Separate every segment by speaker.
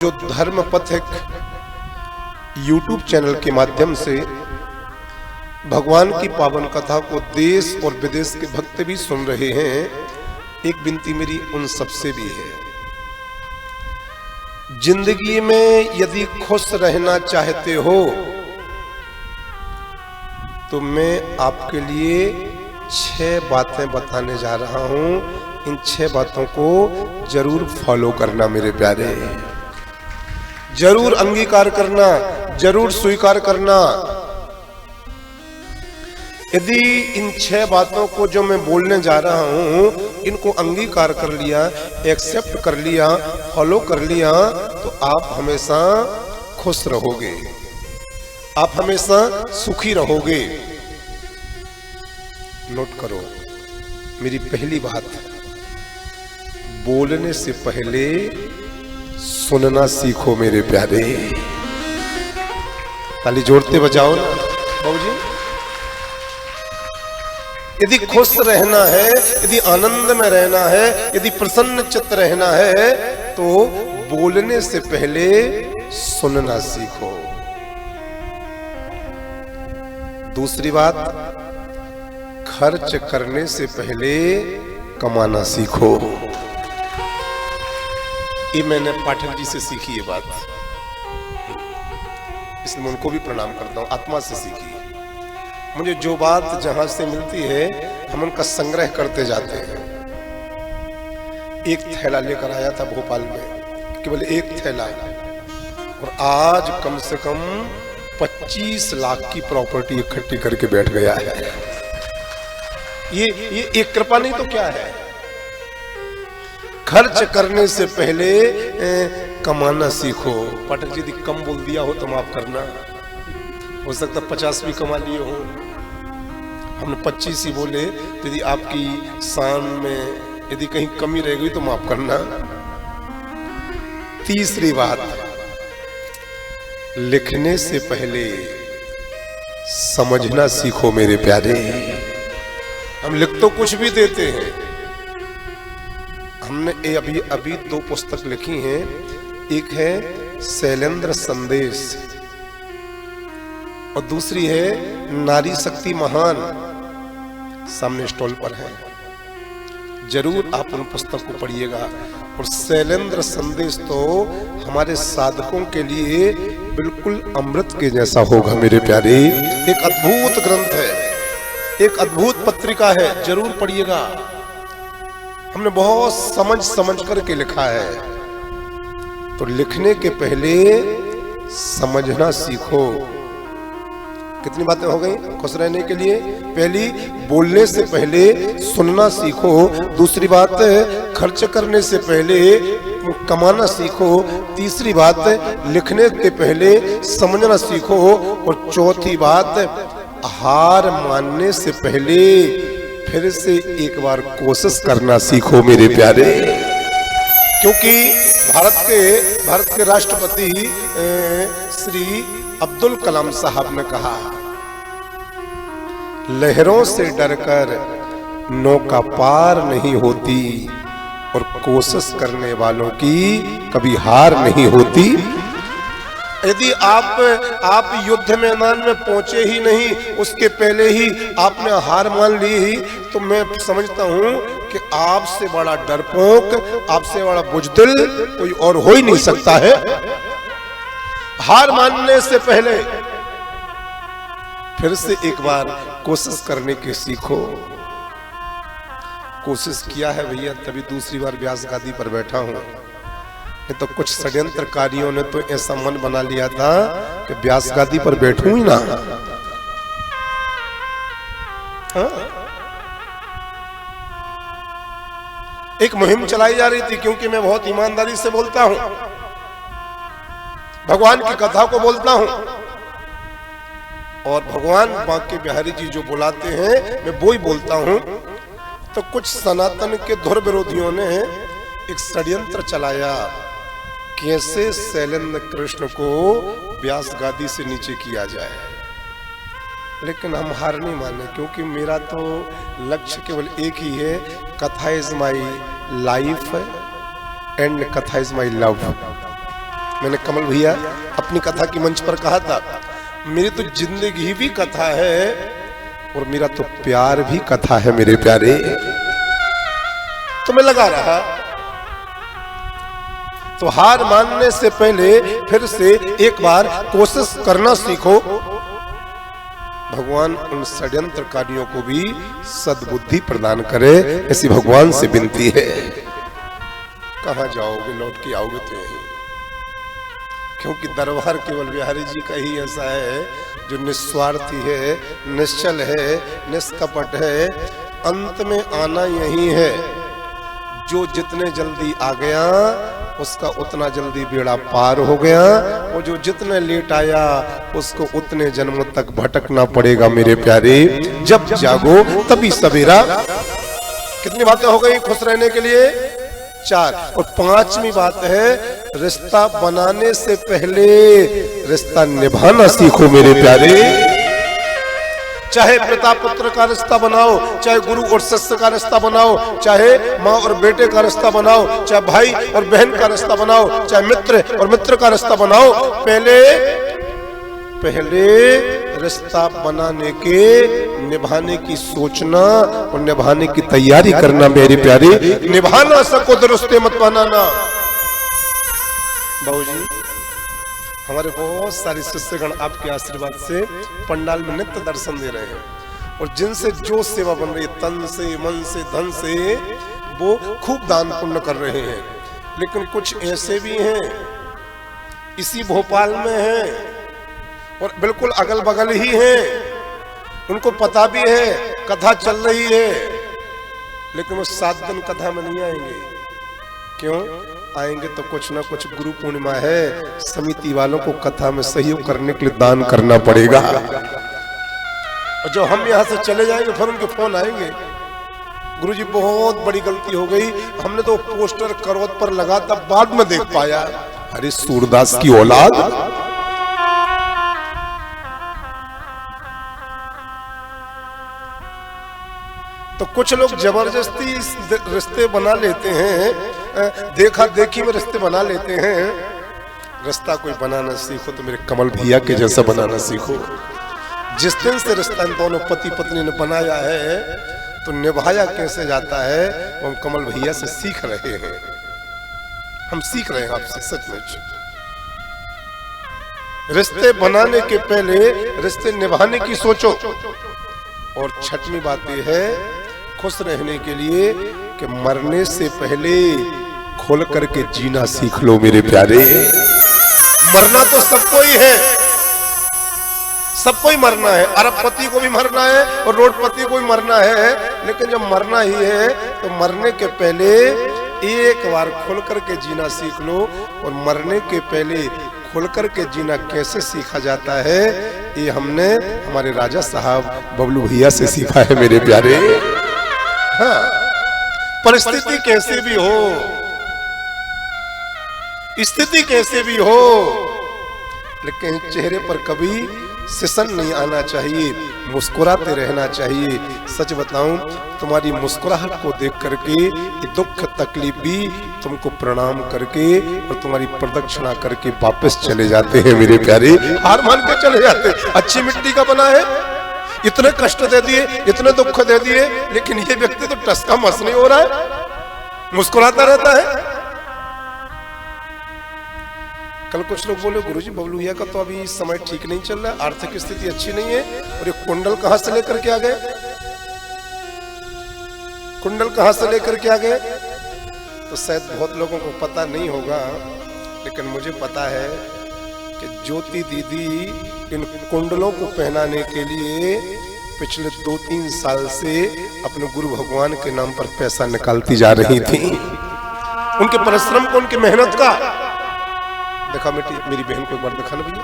Speaker 1: जो धर्म पथिक यूट्यूब चैनल के माध्यम से भगवान की पावन कथा को देश और विदेश के भक्त भी सुन रहे हैं, एक विनती मेरी उन सबसे भी है। जिंदगी में यदि खुश रहना चाहते हो तो मैं आपके लिए 6 बातें बताने जा रहा हूं। इन 6 बातों को जरूर फॉलो करना मेरे प्यारे, जरूर अंगीकार करना, जरूर स्वीकार करना। यदि इन 6 बातों को जो मैं बोलने जा रहा हूं इनको अंगीकार कर लिया, एक्सेप्ट कर लिया, फॉलो कर लिया तो आप हमेशा खुश रहोगे, आप हमेशा सुखी रहोगे। नोट करो मेरी पहली बात, बोलने से पहले सुनना सीखो मेरे प्यारे। ताली जोड़ते बजाओ ना बाबूजी। यदि खुश रहना है, यदि आनंद में रहना है, यदि प्रसन्न चित्त रहना है तो बोलने से पहले सुनना सीखो। दूसरी बात, खर्च करने से पहले कमाना सीखो। ये मैंने पाठक जी से सीखी ये बात, इसलिए मैं उनको भी प्रणाम करता हूं, आत्मा से सीखी। मुझे जो बात जहां से मिलती है हम उनका संग्रह करते जाते हैं। एक थैला लेकर आया था भोपाल में, केवल एक थैला, और आज कम से कम 25 लाख की प्रॉपर्टी इकट्ठी करके बैठ गया है। ये एक कृपा नहीं तो क्या है। खर्च करने से पहले कमाना सीखो। पाठक जी यदि कम बोल दिया हो तो माफ करना, हो सकता 50 भी कमा लिए हो, हमने 25 ही बोले, तो यदि आपकी शान में यदि कहीं कमी रह गई तो माफ करना। तीसरी बात, लिखने से पहले समझना सीखो मेरे प्यारे। हम लिख तो कुछ भी देते हैं। हमने अभी 2 पुस्तक लिखी हैं। एक है शैलेंद्र संदेश और दूसरी है नारी शक्ति महान, सामने स्टॉल पर है। जरूर आप उन पुस्तक को पढ़िएगा। और शैलेंद्र संदेश तो हमारे साधकों के लिए बिल्कुल अमृत के जैसा होगा मेरे प्यारे। एक अद्भुत ग्रंथ है, एक अद्भुत पत्रिका है, जरूर पढ़िएगा। हमने बहुत समझ करके लिखा है। तो लिखने के पहले समझना सीखो। कितनी बातें हो गई खुश रहने के लिए? पहली, बोलने से पहले सुनना सीखो। दूसरी बात, खर्च करने से पहले कमाना सीखो। तीसरी बात, लिखने के पहले समझना सीखो। और चौथी बात, हार मानने से पहले फिर से एक बार कोशिश करना सीखो मेरे प्यारे। क्योंकि भारत के राष्ट्रपति श्री अब्दुल कलाम साहब ने कहा, लहरों से डरकर नौका पार नहीं होती और कोशिश करने वालों की कभी हार नहीं होती। यदि आप युद्ध मैदान में पहुंचे ही नहीं, उसके पहले ही आपने हार मान ली ही, तो मैं समझता हूं कि आपसे बड़ा डरपोक, आपसे बड़ा बुजदिल कोई और हो ही नहीं सकता है। हार मानने से पहले फिर से एक बार कोशिश करने के सीखो। कोशिश किया है भैया, तभी दूसरी बार व्यास गादी पर बैठा हूं। तो कुछ षड्यंत्रकारियों ने तो ऐसा मन बना लिया था कि व्यास गादी पर बैठूं ही ना। हाँ? एक मुहिम चलाई जा रही थी, क्योंकि मैं बहुत ईमानदारी से बोलता हूं, भगवान की कथा को बोलता हूं, और भगवान बांके बिहारी जी जो बुलाते हैं मैं वो ही बोलता हूं। तो कुछ सनातन के धुर विरोधियों ने एक षड्यंत्र चलाया, कैसे शैलेंद्र कृष्ण को व्यास गादी से नीचे किया जाए। लेकिन हम हार नहीं माने, क्योंकि मेरा तो लक्ष्य केवल एक ही है, कथा इज माई लाइफ एंड कथा इज माई लव। मैंने कमल भैया अपनी कथा की मंच पर कहा था, मेरी तो जिंदगी भी कथा है और मेरा तो प्यार भी कथा है मेरे प्यारे। तो मैं लगा रहा। तो हार मानने से पहले फिर से एक बार कोशिश करना सीखो। भगवान उन षड्यंत्रकारियों को भी सद्बुद्धि प्रदान करे, ऐसी भगवान से विनती है। कहां जाओगे, लौट के आओगे तो यही, क्योंकि दरबार केवल बिहारी जी का ही ऐसा है जो निस्वार्थी है, निश्चल है, निष्कपट है। अंत में आना यही है। जो जितने जल्दी आ गया उसका उतना जल्दी बेड़ा पार हो गया, और जो जितने लेट आया उसको उतने जन्मों तक भटकना पड़ेगा मेरे प्यारे। जब जागो तभी सवेरा। कितनी बातें हो गई खुश रहने के लिए? 4। और 5वीं बात है, रिश्ता बनाने से पहले रिश्ता निभाना सीखो मेरे प्यारे। चाहे पिता पुत्र का रिश्ता बनाओ, चाहे गुरु और शिष्य का रिश्ता बनाओ, चाहे माँ और बेटे का रिश्ता बनाओ, चाहे भाई और बहन का रिश्ता बनाओ, चाहे मित्र और मित्र का रिश्ता बनाओ, पहले रिश्ता बनाने के निभाने की सोचना और निभाने की तैयारी करना मेरे प्यारे। निभाना सको तो रिश्ते मत बनाना। बाबूजी, हमारे बहुत सारे शिष्यगण आपके आशीर्वाद से पंडाल में नित्य दर्शन दे रहे हैं, और जिनसे जो सेवा बन रही है तन से, मन से, धन से, वो खूब दान पुण्य कर रहे हैं। लेकिन कुछ ऐसे भी हैं, इसी भोपाल में हैं और बिल्कुल अगल बगल ही हैं, उनको पता भी है कथा चल रही है, लेकिन वो 7 दिन कथा में नहीं आएंगे। क्यों आएंगे? तो कुछ ना कुछ गुरु पूर्णिमा है, समिति वालों को कथा में सहयोग करने के लिए दान करना पड़ेगा। और जो हम यहाँ से चले जाएंगे फिर उनके फोन आएंगे, गुरुजी बहुत बड़ी गलती हो गई, हमने तो पोस्टर करवत पर लगा तब बाद में देख पाया। अरे सूरदास की औलाद, तो कुछ लोग जबरदस्ती रिश्ते बना लेते हैं, देखा देखी में रिश्ते बना लेते हैं। रिश्ता कोई बनाना सीखो तो मेरे कमल भैया के जैसा बनाना सीखो। जिस दिन से रिश्ता इन दोनों पति पत्नी ने बनाया है तो निभाया कैसे जाता है वो हम कमल भैया से सीख रहे हैं। हम सीख रहे हैं आपसे सचमुच। रिश्ते बनाने के पहले रिश्ते निभाने की सोचो। और 6वीं बात यह है, खुश रहने के लिए कि मरने से पहले खोल करके जीना सीख लो मेरे प्यारे। मरना तो सबको ही है, सबको ही मरना है। अरबपति को भी मरना है और रोडपति को भी मरना है, लेकिन जब मरना ही है तो मरने के पहले एक बार खोल करके जीना सीख लो। और मरने के पहले खोल करके जीना कैसे सीखा जाता है, ये हमने हमारे राजा साहब बबलू भैया से सीखा है मेरे प्यारे। हाँ, परिस्थिति कैसे भी हो, स्थिति कैसे भी हो, लेकिन चेहरे पर कभी सिसन नहीं आना चाहिए, मुस्कुराते रहना चाहिए। सच बताऊं, तुम्हारी मुस्कुराहट को देख करके ये दुख तकलीफ भी तुमको प्रणाम करके और तुम्हारी प्रदक्षिणा करके वापस चले जाते हैं मेरे प्यारे। हार मान के चले जाते। अच्छी मिट्टी का बना है, इतने कष्ट दे दिए, इतने दुख दे दिए, लेकिन ये व्यक्ति तो टसका मस नहीं हो रहा है, मुस्कुराता रहता है। कल कुछ लोग बोले गुरुजी बबलू भैया का तो अभी समय ठीक नहीं चल रहा, आर्थिक स्थिति अच्छी नहीं है, और ये कुंडल कहां से लेकर के आ गए? कुंडल कहां से लेकर के आ गए? तो शायद बहुत लोगों को पता नहीं होगा, लेकिन मुझे पता है कि ज्योति दीदी इन कुंडलों को पहनाने के लिए पिछले 2-3 साल से अपने गुरु भगवान के नाम पर पैसा निकालती जा रही थी। उनके परिश्रम को, उनकी मेहनत का देखा। मेरी बहन को एक बार देखा ना भैया,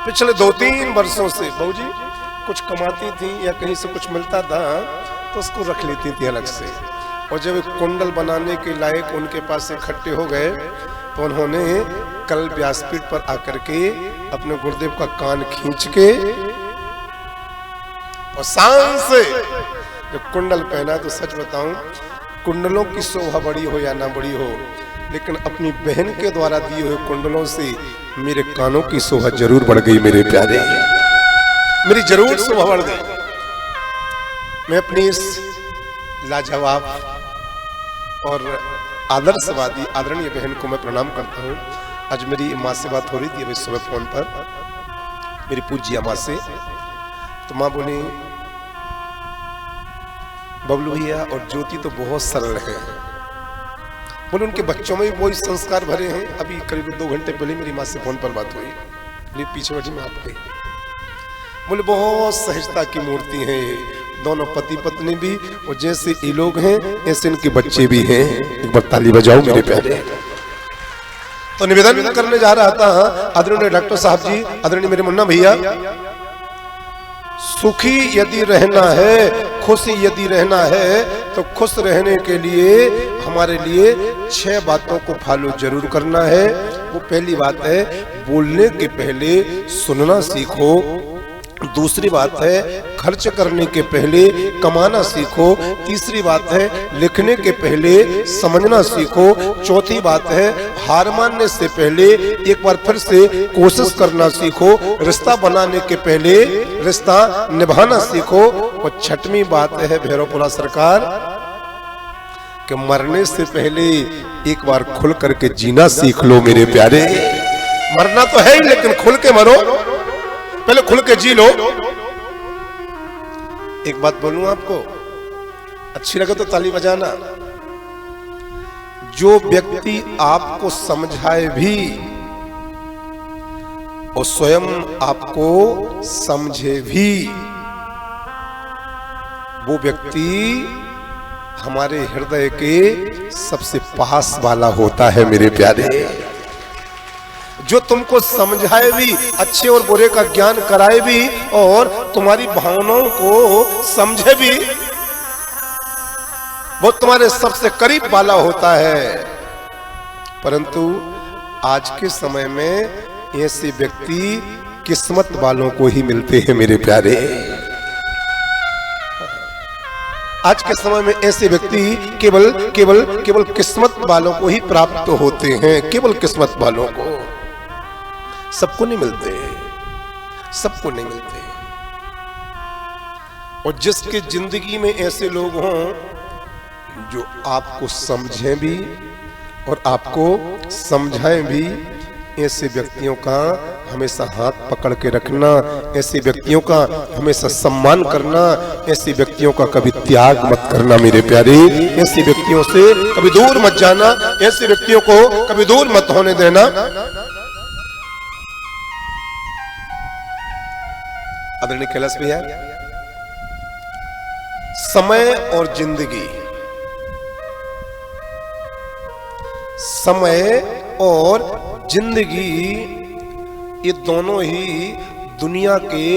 Speaker 1: पिछले 2-3 वर्षों से बहूजी कुछ कमाती थी या कहीं से कुछ मिलता था तो उसको रख लेती थी अलग से। और जब कुंडल बनाने के लायक उनके पास इकट्ठे हो गए तो उन्होंने कल व्यासपीठ पर आकर के अपने गुरुदेव का कान खींच के और शान से जब कुंडल पहना, तो सच बताऊं, कुंडलों की शोभा बड़ी हो या ना बड़ी हो, लेकिन अपनी बहन के द्वारा दिए हुए कुंडलों से मेरे कानों की शोभा जरूर बढ़ गई मेरे प्यारे, मेरी जरूर शोभा बढ़ गई। मैं अपनी इस लाजवाब और आदर्शवादी आदरणीय बहन को मैं प्रणाम करता हूँ। आज मेरी माँ से बात हो रही थी अभी सुबह फोन पर, मेरी पूज्य माँ से। तो माँ बोली बबलू भैया और ज्योति तो बहुत सरल है, बोले उनके बच्चों में भी वही संस्कार भरे हैं। अभी करीब 2 घंटे पहले मेरी माँ से फोन पर बात हुई, बोले पीछे बैठी मैं आप गई, बोले बहुत सहजता की मूर्ति है, दोनों पति पत्नी भी, और जैसे ये लोग हैं ऐसे इनके बच्चे भी हैं। एक बार ताली बजाओ मेरे प्यारे। तो निवेदन करने जा रहा था आदरणीय डॉक्टर साहब जी, आदरणीय मेरे मुन्ना भैया, सुखी यदि रहना है, खुशी यदि रहना है, तो खुश रहने के लिए हमारे लिए 6 बातों को फॉलो जरूर करना है। वो पहली बात है, बोलने के पहले सुनना सीखो। दूसरी बात है, खर्च करने के पहले कमाना सीखो। तीसरी बात है, लिखने के पहले समझना सीखो। चौथी बात है, हार मानने से पहले एक बार फिर से कोशिश करना सीखो। रिश्ता बनाने के पहले रिश्ता निभाना सीखो। और छठवीं बात है भैरवपुरा सरकार कि मरने से पहले एक बार खुल करके जीना सीख लो मेरे प्यारे। मरना तो है ही, लेकिन खुल के मरो, पहले खुल के जी लो। एक बात बोलूं आपको, अच्छी लगे तो ताली बजाना। जो व्यक्ति आपको समझाए भी और स्वयं आपको समझे भी, वो व्यक्ति हमारे हृदय के सबसे पास वाला होता है मेरे प्यारे। जो तुमको समझाए भी, अच्छे और बुरे का ज्ञान कराए भी, और तुम्हारी भावनाओं को समझे भी, वो तुम्हारे सबसे करीब वाला होता है। परंतु आज के समय में ऐसे व्यक्ति किस्मत वालों को ही मिलते हैं मेरे प्यारे। आज के समय में ऐसे व्यक्ति केवल केवल केवल किस्मत वालों को ही प्राप्त होते हैं, केवल किस्मत वालों को। सबको नहीं मिलते, सबको नहीं मिलते। और जिसके जिंदगी में ऐसे लोग हों जो आपको समझें भी और आपको समझाएं भी, ऐसे व्यक्तियों का हमेशा हाथ पकड़ के रखना, ऐसे व्यक्तियों का हमेशा सम्मान करना, ऐसे व्यक्तियों का कभी त्याग मत करना मेरे प्यारे। ऐसे व्यक्तियों से कभी दूर मत जाना, ऐसे व्यक्तियों को कभी दूर मत होने देना। आदरणीय कैलाश भैया, समय और जिंदगी, समय और जिंदगी, ये दोनों ही दुनिया के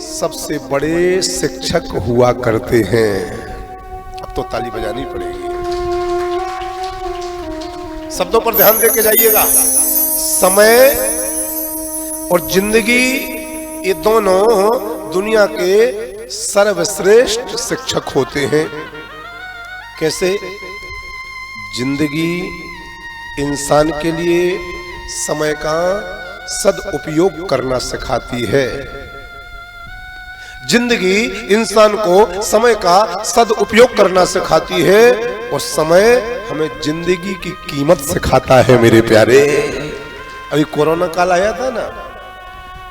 Speaker 1: सबसे बड़े शिक्षक हुआ करते हैं। अब तो ताली बजानी पड़ेगी, शब्दों पर ध्यान देके जाइएगा। समय और जिंदगी, ये दोनों दुनिया के सर्वश्रेष्ठ शिक्षक होते हैं। कैसे? जिंदगी इंसान के लिए समय का सदुपयोग करना सिखाती है। जिंदगी इंसान को समय का सदुपयोग करना सिखाती है, और समय हमें जिंदगी की कीमत सिखाता है मेरे प्यारे। अभी कोरोना काल आया था ना,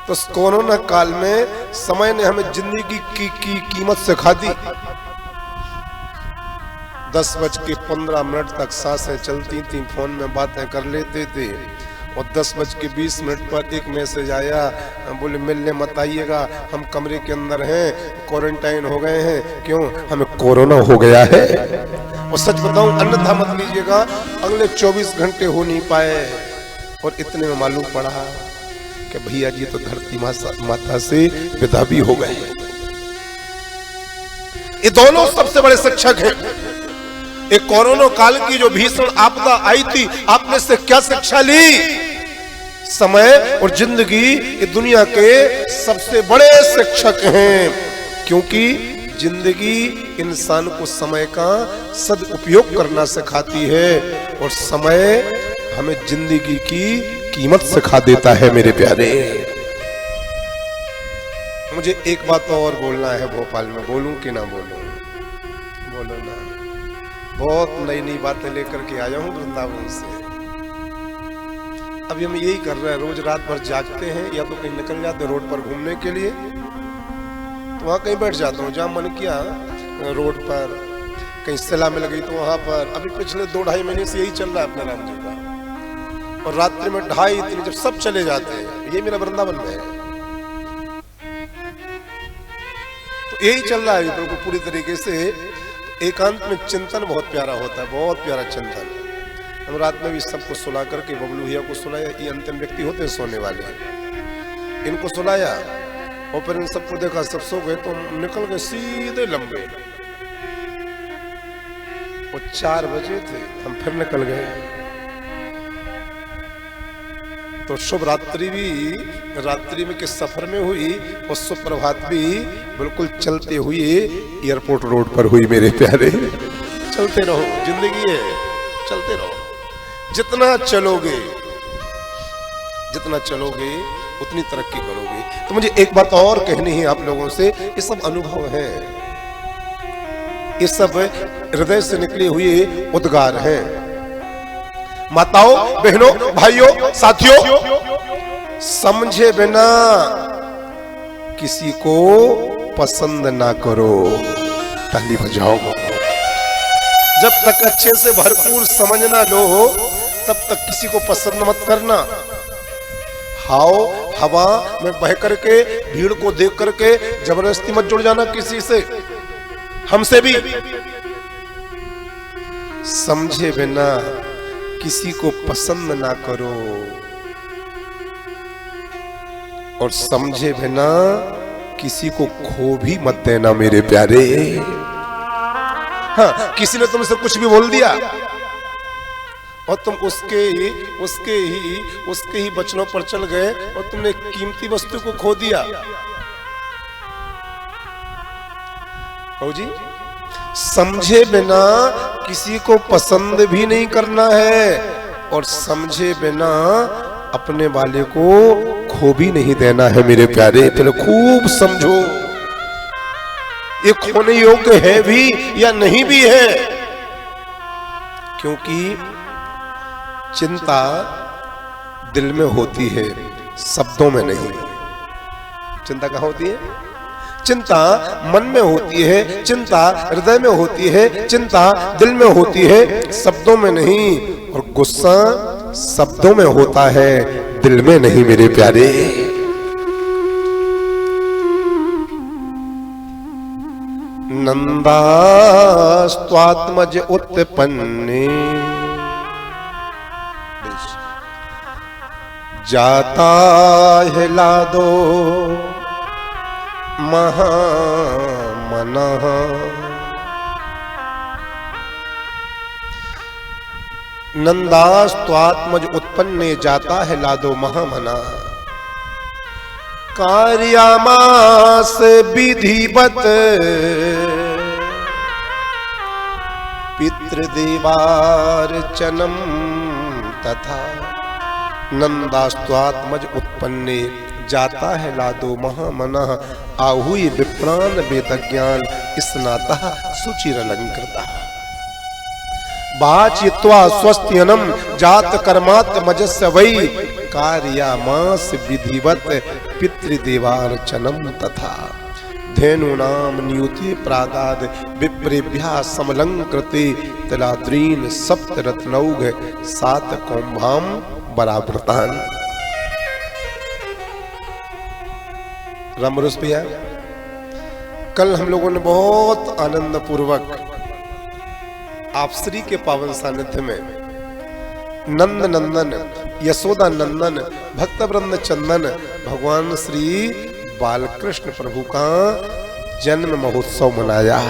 Speaker 1: तो कोरोना काल में समय ने हमें जिंदगी की कीमत सिखा दी। 10:15 तक सांसें चलती थी, फोन में बातें कर लेते थे, और 10:20 पर एक मैसेज आया, बोले मिलने मत आइएगा, हम कमरे के अंदर हैं, क्वारंटाइन हो गए हैं। क्यों? हमें कोरोना हो गया है। और सच बताऊं, अन्यथा मत लीजिएगा, अगले 24 घंटे हो नहीं पाए, और इतने में मालूम पड़ा कि भैया जी तो धरती माता से विदा भी हो गए। ये दोनों सबसे बड़े शिक्षक हैं। एक कोरोना काल की जो भीषण आपदा आई थी, आपने से क्या शिक्षा ली? समय और जिंदगी ये दुनिया के सबसे बड़े शिक्षक हैं, क्योंकि जिंदगी इंसान को समय का सदुपयोग करना सिखाती है और समय हमें जिंदगी की कीमत सिखा देता है मेरे प्यारे। मुझे एक बात और बोलना है भोपाल में, बोलूं कि ना बोलूं? बोलो ना। बहुत नई नई बातें लेकर के आया हूं वृंदावन से। अभी हम यही कर रहे हैं, रोज रात भर जागते हैं, या तो कहीं निकल जाते हैं रोड पर घूमने के लिए, तो वहां कहीं बैठ जाता हूँ जहां मन किया, रोड पर कहीं सलाह मिल गई तो वहां पर। अभी पिछले 2-2.5 महीने से यही चल रहा है अपने राम जी का। और रात्रि में 2:30-3 जब सब चले जाते हैं, ये मेरा वृंदावन में है, तो यही चल रहा है बिल्कुल पूरी तरीके से। एकांत में चिंतन बहुत प्यारा होता है, बहुत प्यारा चिंतन। हम रात में भी सबको सुला करके, बबलू भैया को सुलाया, ये अंतिम व्यक्ति होते हैं सोने वाले, इनको सुलाया और फिर इन सबको देखा सब सो गए, तो निकल गए सीधे लंबे। वो 4 बजे थे, हम फिर निकल गए। तो शुभ रात्रि भी रात्रि में किस सफर में हुई, और सुप्रभात भी बिल्कुल चलते हुए एयरपोर्ट रोड पर हुई मेरे प्यारे। चलते रहो, जिंदगी है, चलते रहो। जितना चलोगे उतनी तरक्की करोगे। तो मुझे एक बात और कहनी है आप लोगों से, ये सब अनुभव है, ये सब हृदय से निकले हुए उद्गार हैं। माताओं, बहनों, भाइयों, साथियों, समझे बिना किसी को पसंद ना करो। ताली बजाओ। जब तक अच्छे से भरपूर समझ ना लो, तब तक किसी को पसंद मत करना। हाव हवा में बह करके, भीड़ को देख करके जबरदस्ती मत जुड़ जाना किसी से, हमसे भी। समझे बिना किसी को पसंद ना करो, और समझे बिना किसी को खो भी मत देना मेरे प्यारे। हाँ, किसी ने तुमसे कुछ भी बोल दिया और तुम उसके ही वचनों पर चल गए और तुमने कीमती वस्तु को खो दिया। जी, समझे बिना किसी को पसंद भी नहीं करना है, और समझे बिना अपने वाले को खो भी नहीं देना है मेरे प्यारे। पहले खूब समझो, ये खोने योग्य है भी या नहीं भी है, क्योंकि चिंता दिल में होती है, शब्दों में नहीं। चिंता कहाँ होती है? चिंता मन में होती है, चिंता हृदय में होती है, चिंता दिल में होती है, शब्दों में नहीं। और गुस्सा शब्दों में होता है, दिल में नहीं मेरे प्यारे। नंदास्त्वात्मज उत्पन्ने जाता है लादो महामनः। नंदास्त्वात्मज उत्पन्ने जाता है लादो महामना। कार्यामास विधिवत पितृदेवार्चनम तथा। नंदास्त्वात्मज उत्पन्ने जाता है लादो महामनः। आहुई विप्राण वेदज्ञान स्नातः सुचिरलंकृतः। वाचित्वा स्वस्त्यनम जात कर्मात् मजस्य वै। कार्यामास विधिवत पितृदेवार्चनम तथा। धेनूनाम नियुति प्रादाद विप्रेभ्यः समलंकृते तलाद्रीन सप्तरत्नौघ सात कौम्भाम बरावृतान। रामरुस भैया, कल हम लोगों ने बहुत आनंद पूर्वक आप श्री के पावन सानिध्य में नंद नंदन यशोदा नंदन भक्त वृंद चंदन भगवान श्री बालकृष्ण प्रभु का जन्म महोत्सव मनाया।